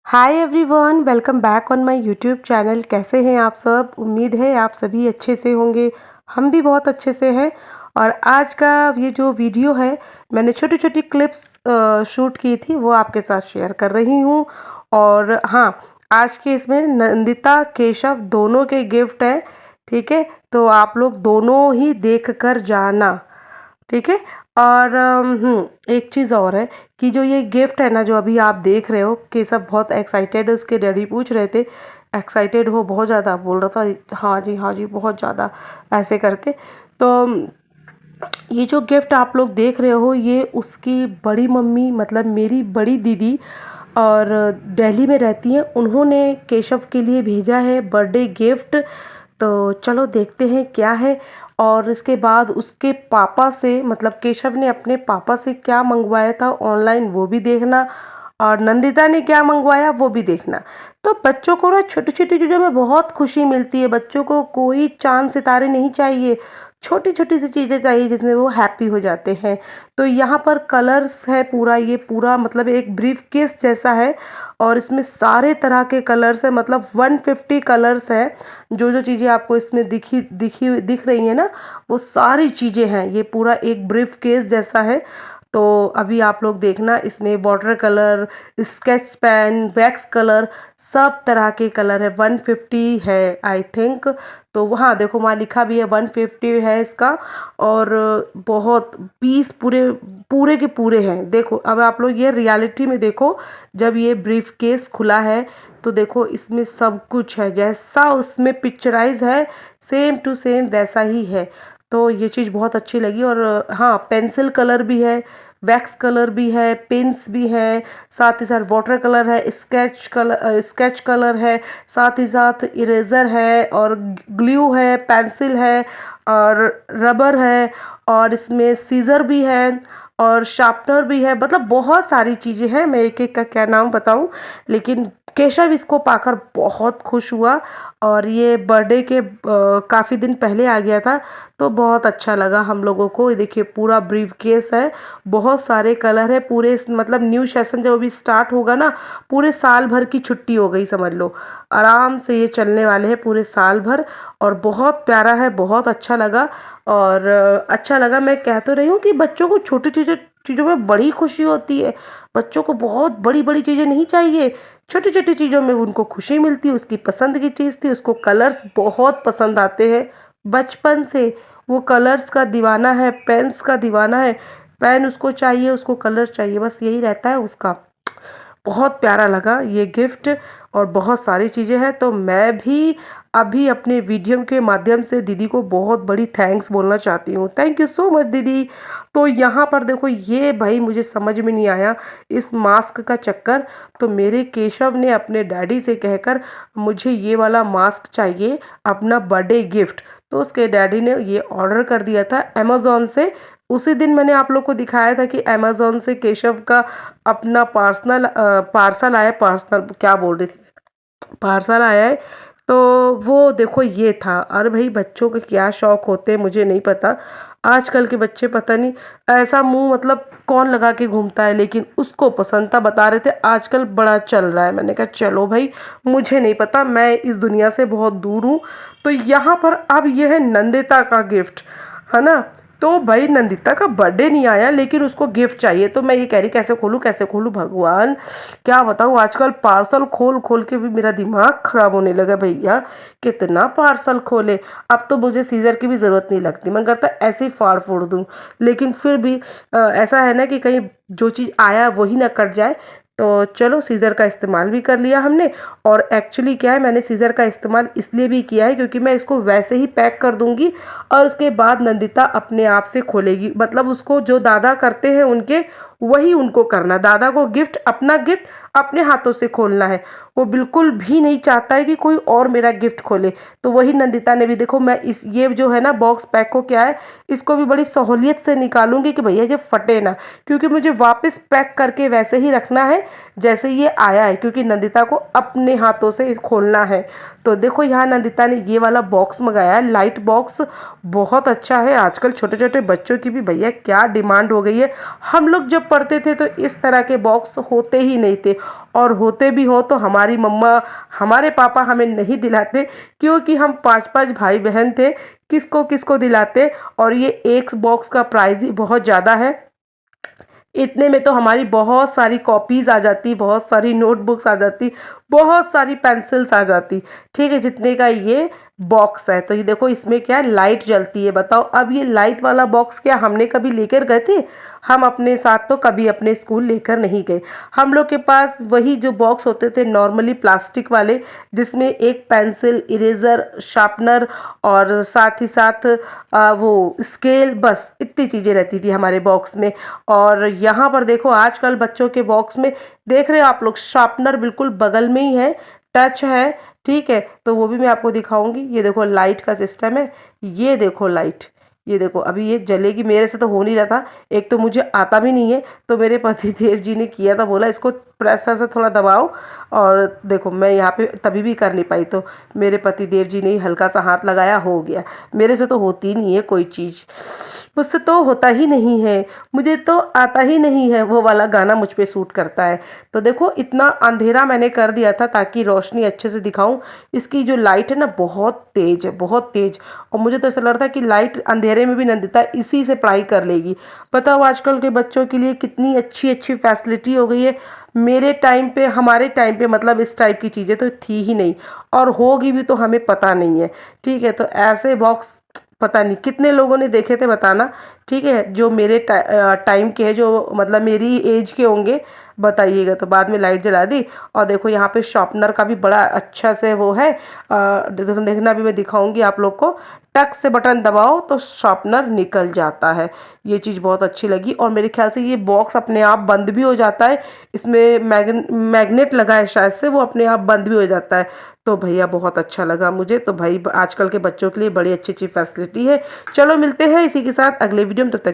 Hi everyone, welcome back on my YouTube channel. कैसे हैं आप सब? उम्मीद है आप सभी अच्छे से होंगे। हम भी बहुत अच्छे से हैं। और आज का ये जो वीडियो है, मैंने छोटी छोटी क्लिप्स शूट की थी, वो आपके साथ शेयर कर रही हूँ। और हाँ, आज के इसमें नंदिता केशव दोनों के गिफ्ट है। ठीक है, तो आप लोग दोनों ही देख कर जाना। ठीक है। और एक चीज़ और है कि जो ये गिफ्ट है ना, जो अभी आप देख रहे हो कि सब बहुत एक्साइटेड है। उसके डैडी पूछ रहे थे, एक्साइटेड हो बहुत ज़्यादा? बोल रहा था हाँ जी बहुत ज़्यादा, ऐसे करके। तो ये जो गिफ्ट आप लोग देख रहे हो, ये उसकी बड़ी मम्मी मतलब मेरी बड़ी दीदी और दिल्ली में रहती हैं, उन्होंने केशव के लिए भेजा है बर्थडे गिफ्ट। तो चलो देखते हैं क्या है। और इसके बाद उसके पापा से मतलब केशव ने अपने पापा से क्या मंगवाया था ऑनलाइन, वो भी देखना। और नंदिता ने क्या मंगवाया वो भी देखना। तो बच्चों को ना छोटी छोटी चीज़ों में बहुत खुशी मिलती है। बच्चों को कोई चांद सितारे नहीं चाहिए, छोटी छोटी सी चीज़ें चाहिए जिसमें वो हैप्पी हो जाते हैं। तो यहाँ पर कलर्स है पूरा, ये पूरा मतलब एक ब्रीफ केस जैसा है। और इसमें सारे तरह के कलर्स है, मतलब 150 कलर्स हैं। जो जो चीज़ें आपको इसमें दिख रही हैं ना, वो सारी चीज़ें हैं। ये पूरा एक ब्रीफ केस जैसा है। तो अभी आप लोग देखना, इसमें water colour, sketch pen, wax colour, सब तरह के कलर है। 150 है आई थिंक। तो वहाँ देखो, वहाँ लिखा भी है 150 है इसका। और बहुत पीस पूरे पूरे के पूरे हैं। देखो अब आप लोग ये रियलिटी में देखो, जब ये ब्रीफ केस खुला है तो देखो इसमें सब कुछ है, जैसा उसमें पिक्चराइज है सेम टू सेम वैसा ही है। तो ये चीज़ बहुत अच्छी लगी। और हाँ, पेंसिल कलर भी है, वैक्स कलर भी है, पेन्स भी हैं, साथ ही साथ वाटर कलर है, स्केच कलर है, साथ ही साथ इरेज़र है, और ग्लू है, पेंसिल है, और रबर है, और इसमें सीज़र भी है, और शार्पनर भी है। मतलब बहुत सारी चीज़ें हैं, मैं एक एक का क्या नाम बताऊं। लेकिन केशव इसको पाकर बहुत खुश हुआ। और ये बर्थडे के काफ़ी दिन पहले आ गया था, तो बहुत अच्छा लगा हम लोगों को। ये देखिए पूरा ब्रीफ केस है, बहुत सारे कलर है पूरे। मतलब न्यू सेशन जब अभी स्टार्ट होगा ना, पूरे साल भर की छुट्टी हो गई समझ लो। आराम से ये चलने वाले हैं पूरे साल भर। और बहुत प्यारा है, बहुत अच्छा लगा। और अच्छा लगा। मैं कह तो रही हूँ कि बच्चों को छोटी चीज़ों चीज़ों में बड़ी खुशी होती है। बच्चों को बहुत बड़ी बड़ी चीज़ें नहीं चाहिए, छोटी छोटी चीज़ों में उनको खुशी मिलती है। उसकी पसंद की चीज़ थी, उसको कलर्स बहुत पसंद आते हैं बचपन से। वो कलर्स का दीवाना है, पेन्स का दीवाना है। पेन उसको चाहिए, उसको कलर चाहिए, बस यही रहता है उसका। बहुत प्यारा लगा ये गिफ्ट। और बहुत सारी चीज़ें हैं। तो मैं भी अभी अपने वीडियो के माध्यम से दीदी को बहुत बड़ी थैंक्स बोलना चाहती हूँ। थैंक यू सो मच दीदी। तो यहाँ पर देखो, ये भाई मुझे समझ में नहीं आया इस मास्क का चक्कर। तो मेरे केशव ने अपने डैडी से कहकर मुझे ये वाला मास्क चाहिए अपना बर्थडे गिफ्ट। तो उसके डैडी ने ये ऑर्डर कर दिया था अमेज़ॉन से। उसी दिन मैंने आप लोग को दिखाया था कि अमेज़ॉन से केशव का अपना पार्सल आया, पार्सल क्या बोल रही थी, पार्सल आया है। तो वो देखो ये था। अरे भाई, बच्चों के क्या शौक होते हैं मुझे नहीं पता। आजकल के बच्चे पता नहीं ऐसा मुंह मतलब कौन लगा के घूमता है, लेकिन उसको पसंद था, बता रहे थे आजकल बड़ा चल रहा है। मैंने कहा चलो भाई, मुझे नहीं पता, मैं इस दुनिया से बहुत दूर हूँ। तो यहाँ पर अब यह है नंदिता का गिफ्ट, है ना। तो भाई नंदिता का बर्थडे नहीं आया, लेकिन उसको गिफ्ट चाहिए। तो मैं ये कह रही कैसे खोलूँ भगवान, क्या बताऊँ। आजकल पार्सल खोल खोल के भी मेरा दिमाग खराब होने लगा भैया। कितना पार्सल खोले। अब तो मुझे सीजर की भी ज़रूरत नहीं लगती, मन करता है ऐसे ही फाड़ फोड़ दूँ। लेकिन फिर भी ऐसा है ना कि कहीं जो चीज़ आया वही ना कट जाए। तो चलो, सीज़र का इस्तेमाल भी कर लिया हमने। और एक्चुअली क्या है, मैंने सीज़र का इस्तेमाल इसलिए भी किया है क्योंकि मैं इसको वैसे ही पैक कर दूंगी, और उसके बाद नंदिता अपने आप से खोलेगी। मतलब उसको जो दादा करते हैं उनके, वही उनको करना। दादा को गिफ्ट, अपना गिफ्ट अपने हाथों से खोलना है। वो बिल्कुल भी नहीं चाहता है कि कोई और मेरा गिफ्ट खोले। तो वही नंदिता ने भी, देखो मैं इस ये जो है ना बॉक्स पैक हो क्या है, इसको भी बड़ी सहूलियत से निकालूंगी कि भैया ये फटे ना, क्योंकि मुझे वापस पैक करके वैसे ही रखना है जैसे ये आया है, क्योंकि नंदिता को अपने हाथों से खोलना है। तो देखो यहाँ नंदिता ने ये वाला बॉक्स मंगाया है, लाइट बॉक्स, बहुत अच्छा है। आजकल छोटे छोटे बच्चों की भी भैया क्या डिमांड हो गई है। हम लोग जब पढ़ते थे तो इस तरह के बॉक्स होते ही नहीं थे, और होते भी हो तो हमारी मम्मा हमारे पापा हमें नहीं दिलाते, क्योंकि हम 5-5 भाई बहन थे, किसको किसको दिलाते। और ये एक बॉक्स का प्राइस ही बहुत ज़्यादा है। इतने में तो हमारी बहुत सारी कॉपीज़ आ जाती, बहुत सारी नोटबुक्स आ जाती, बहुत सारी पेंसिल्स आ जाती। ठीक है, जितने का ये बॉक्स है। तो ये देखो इसमें क्या है, लाइट जलती है। बताओ अब ये लाइट वाला बॉक्स क्या हमने कभी लेकर गए थे? हम अपने साथ तो कभी अपने स्कूल लेकर नहीं गए। हम लोग के पास वही जो बॉक्स होते थे नॉर्मली प्लास्टिक वाले, जिसमें एक पेंसिल, इरेज़र, शार्पनर और साथ ही साथ वो स्केल, बस इतनी चीज़ें रहती थी हमारे बॉक्स में। और यहाँ पर देखो आजकल बच्चों के बॉक्स में देख रहे हो आप लोग, शार्पनर बिल्कुल बगल में ही है, टच है। ठीक है, तो वो भी मैं आपको दिखाऊंगी। ये देखो लाइट का सिस्टम है, ये देखो लाइट, ये देखो अभी ये जलेगी। मेरे से तो हो नहीं रहा था, एक तो मुझे आता भी नहीं है, तो मेरे पति देव जी ने किया था, बोला इसको प्रेशर से थोड़ा दबाओ। और देखो मैं यहाँ पे तभी भी कर नहीं पाई, तो मेरे पति देव जी ने ही हल्का सा हाथ लगाया, हो गया। मेरे से तो होती नहीं है कोई चीज़, मुझसे तो होता ही नहीं है, मुझे तो आता ही नहीं है। वो वाला गाना मुझ पे सूट करता है। तो देखो इतना अंधेरा मैंने कर दिया था ताकि रोशनी अच्छे से दिखाऊं। इसकी जो लाइट है ना बहुत तेज है, बहुत तेज। और मुझे तो ऐसा लग रहा था कि लाइट अंधेरे में भी नंदिता इसी से पढ़ाई कर लेगी। बताओ आजकल के बच्चों के लिए कितनी अच्छी अच्छी फैसिलिटी हो गई है। मेरे टाइम पे, हमारे टाइम पे मतलब इस टाइप की चीज़ें तो थी ही नहीं, और होगी भी तो हमें पता नहीं है। ठीक है, तो ऐसे बॉक्स पता नहीं कितने लोगों ने देखे थे, बताना। ठीक है, जो मेरे टाइम के हैं, जो मतलब मेरी एज के होंगे, बताइएगा। तो बाद में लाइट जला दी। और देखो यहाँ पे शॉर्पनर का भी बड़ा अच्छा से वो है, देखना भी मैं दिखाऊंगी आप लोग को। टक से बटन दबाओ तो शॉर्पनर निकल जाता है। ये चीज़ बहुत अच्छी लगी। और मेरे ख्याल से ये बॉक्स अपने आप बंद भी हो जाता है, इसमें मैग्नेट लगा है शायद से, वो अपने आप बंद भी हो जाता है। तो भैया बहुत अच्छा लगा मुझे। तो भाई आजकल के बच्चों के लिए बड़ी अच्छी अच्छी फैसिलिटी है। चलो मिलते हैं इसी के साथ अगले वीडियो में, तब तक